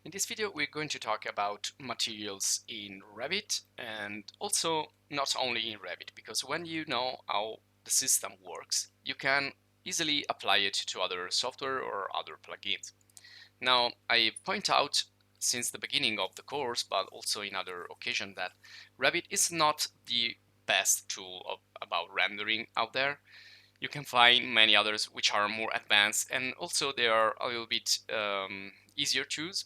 In this video, we're going to talk about materials in Revit, and also not only in Revit, because when you know how the system works, you can easily apply it to other software or other plugins. Now, I point out since the beginning of the course, but also in other occasions, that Revit is not the best tool about rendering out there. You can find many others which are more advanced, and also they are a little bit easier to use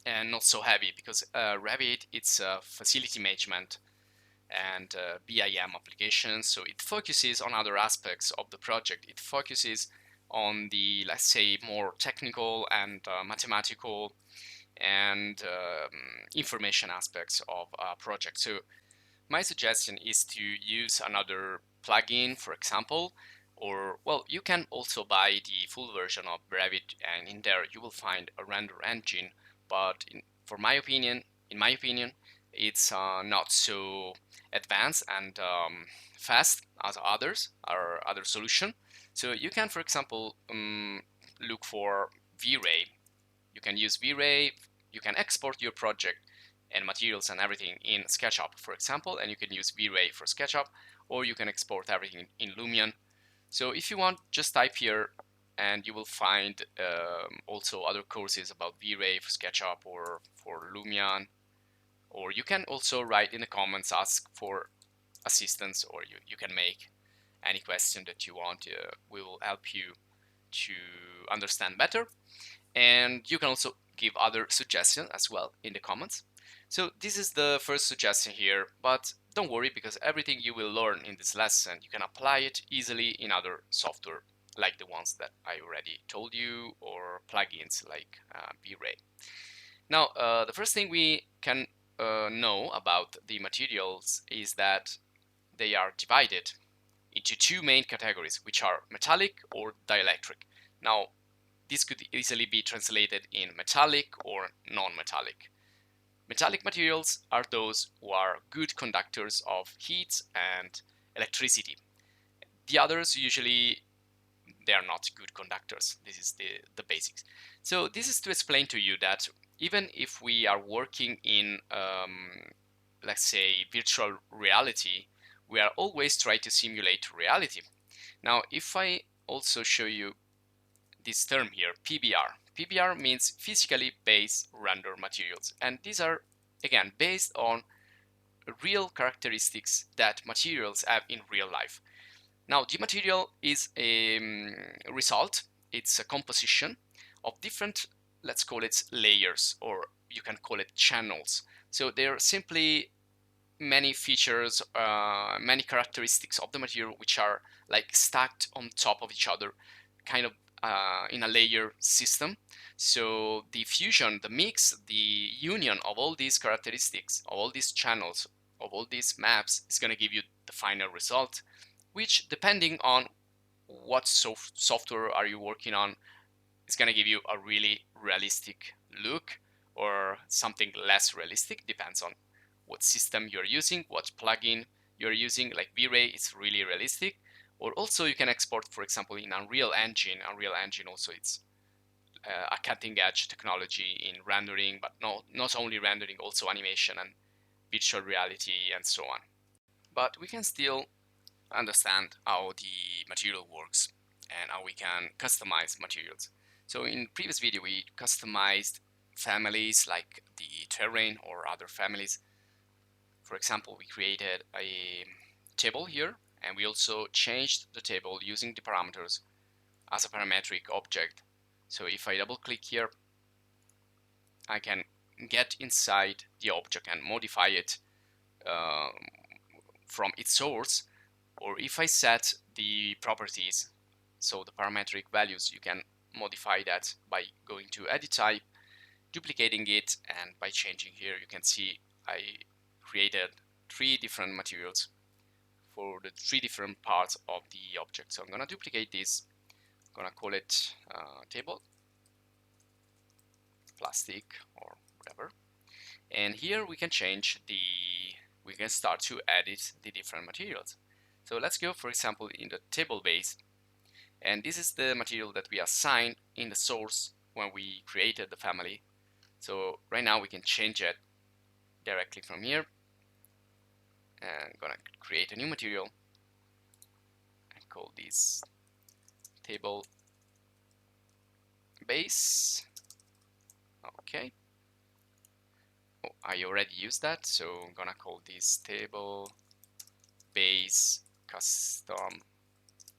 and not so heavy, because Revit, it's a facility management and BIM application, so it focuses on other aspects of the project. It focuses on the, let's say, more technical and mathematical and information aspects of a project. So my suggestion is to use another plugin, for example, or well, you can also buy the full version of Revit, and in there you will find a render engine. But in my opinion, it's not so advanced and fast as others, or other solution. So you can, for example, look for V-Ray. You can use V-Ray. You can export your project and materials and everything in SketchUp, for example, and you can use V-Ray for SketchUp, or you can export everything in Lumion. So if you want, just type here and you will find also other courses about V-Ray for SketchUp or for Lumion, or you can also write in the comments, ask for assistance, or you can make any question that you want. We will help you to understand better, and you can also give other suggestions as well in the comments. So this is the first suggestion here, but don't worry, because everything you will learn in this lesson, you can apply it easily in other software like the ones that I already told you, or plugins like V-Ray. Now, the first thing we can know about the materials is that they are divided into two main categories, which are metallic or dielectric. Now, this could easily be translated in metallic or non-metallic. Metallic materials are those who are good conductors of heat and electricity. The others, usually, they are not good conductors. This is the basics. So this is to explain to you that even if we are working in, let's say, virtual reality, we are always trying to simulate reality. Now, if I also show you this term here, PBR. PBR means physically based render materials, and these are again based on real characteristics that materials have in real life. Now, the material is a result, it's a composition of different, let's call it layers, or you can call it channels. So they're simply many features, many characteristics of the material which are like stacked on top of each other, kind of in a layer system. So the fusion, the mix, the union of all these characteristics, of all these channels, of all these maps is going to give you the final result, which, depending on what software are you working on, is going to give you a really realistic look, or something less realistic, depends on what system you're using, what plugin you're using. Like V-Ray is really realistic. Or also you can export, for example, in Unreal Engine. Unreal Engine also, it's a cutting-edge technology in rendering, but not only rendering, also animation and virtual reality and so on. But we can still understand how the material works and how we can customize materials. So in previous video, we customized families like the terrain or other families. For example, we created a table here, and we also changed the table using the parameters as a parametric object. So if I double click here, I can get inside the object and modify it from its source. Or if I set the properties, so the parametric values, you can modify that by going to edit type, duplicating it, and by changing here, you can see I created 3 different materials for the 3 different parts of the object. So I'm going to duplicate this. I'm going to call it table, plastic, or whatever. And here we can change we can start to edit the different materials. So let's go, for example, in the table base. And this is the material that we assigned in the source when we created the family. So right now we can change it directly from here, and I'm gonna create a new material and call this table base. Okay. Oh, I already used that, so I'm gonna call this table base custom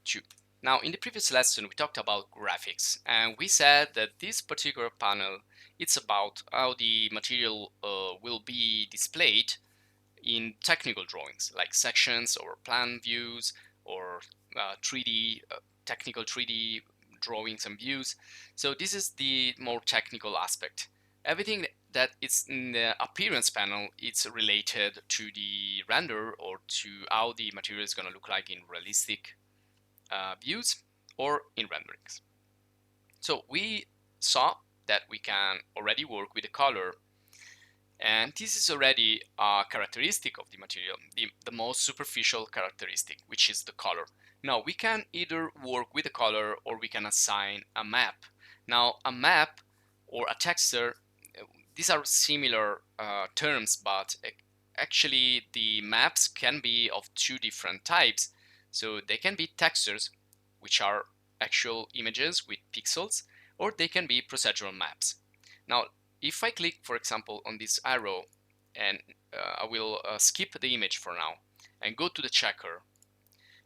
2. Now, in the previous lesson, we talked about graphics, and we said that this particular panel, it's about how the material will be displayed in technical drawings, like sections or plan views or 3D, technical 3D drawings and views. So this is the more technical aspect. Everything that is in the appearance panel, it's related to the render or to how the material is going to look like in realistic views or in renderings. So we saw that we can already work with the color, and this is already a characteristic of the material, the most superficial characteristic, which is the color. Now we can either work with the color or we can assign a map. Now a map or a texture, these are similar terms, but actually the maps can be of two different types. So they can be textures, which are actual images with pixels, or they can be procedural maps. Now, if I click, for example, on this arrow, and I will skip the image for now and go to the checker.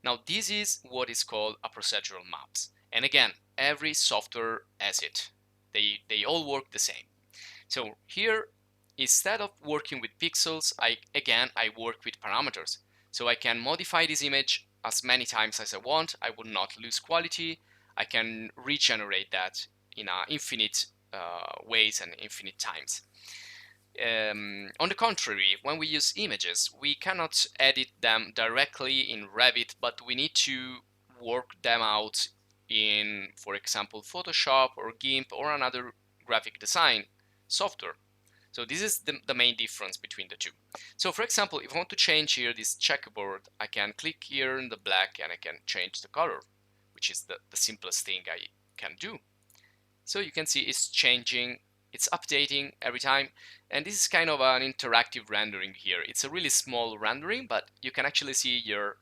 Now, this is what is called a procedural maps. And again, every software has it. They all work the same. So here, instead of working with pixels, I work with parameters. So I can modify this image as many times as I want. I would not lose quality. I can regenerate that in infinite ways and infinite times. On the contrary, when we use images, we cannot edit them directly in Revit, but we need to work them out in, for example, Photoshop or GIMP or another graphic design software. So this is the main difference between the two. So for example, if I want to change here this checkerboard, I can click here in the black and I can change the color, which is the simplest thing I can do. So you can see it's changing, it's updating every time, and this is kind of an interactive rendering here. It's a really small rendering, but you can actually see your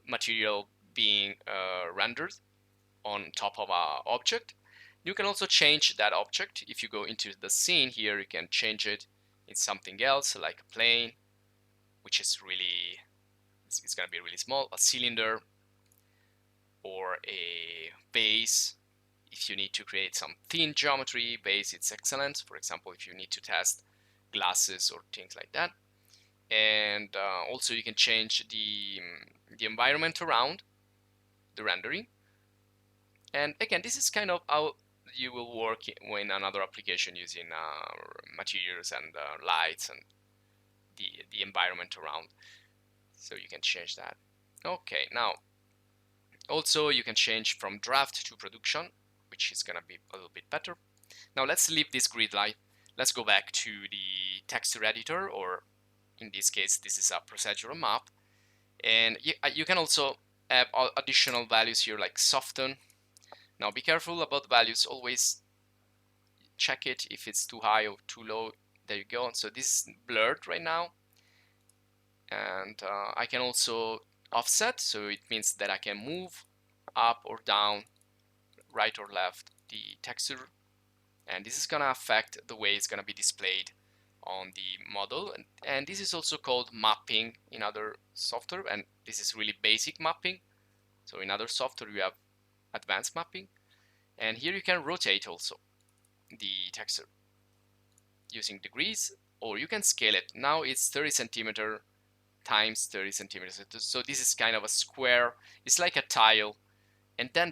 material being rendered on top of an object. You can also change that object. If you go into the scene here, you can change it in something else, like a plane, which is really, it's going to be really small, a cylinder, or a base. If you need to create some thin geometry base, it's excellent. For example, if you need to test glasses or things like that. And also you can change the environment around the rendering. And again, this is kind of how you will work in another application using materials and lights and the environment around. So you can change that. Okay, now also you can change from draft to production, which is gonna be a little bit better. Now let's leave this grid light. Let's go back to the texture editor, or in this case, this is a procedural map. And you can also have additional values here like soften. Now be careful about the values, always check it if it's too high or too low. There you go. So this is blurred right now. And I can also offset, so it means that I can move up or down, right or left the texture, and this is gonna affect the way it's gonna be displayed on the model. And this is also called mapping in other software, and this is really basic mapping. So in other software you have advanced mapping, and here you can rotate also the texture using degrees, or you can scale it. Now it's 30 centimeter times 30 centimeters. So this is kind of a square. It's like a tile, and then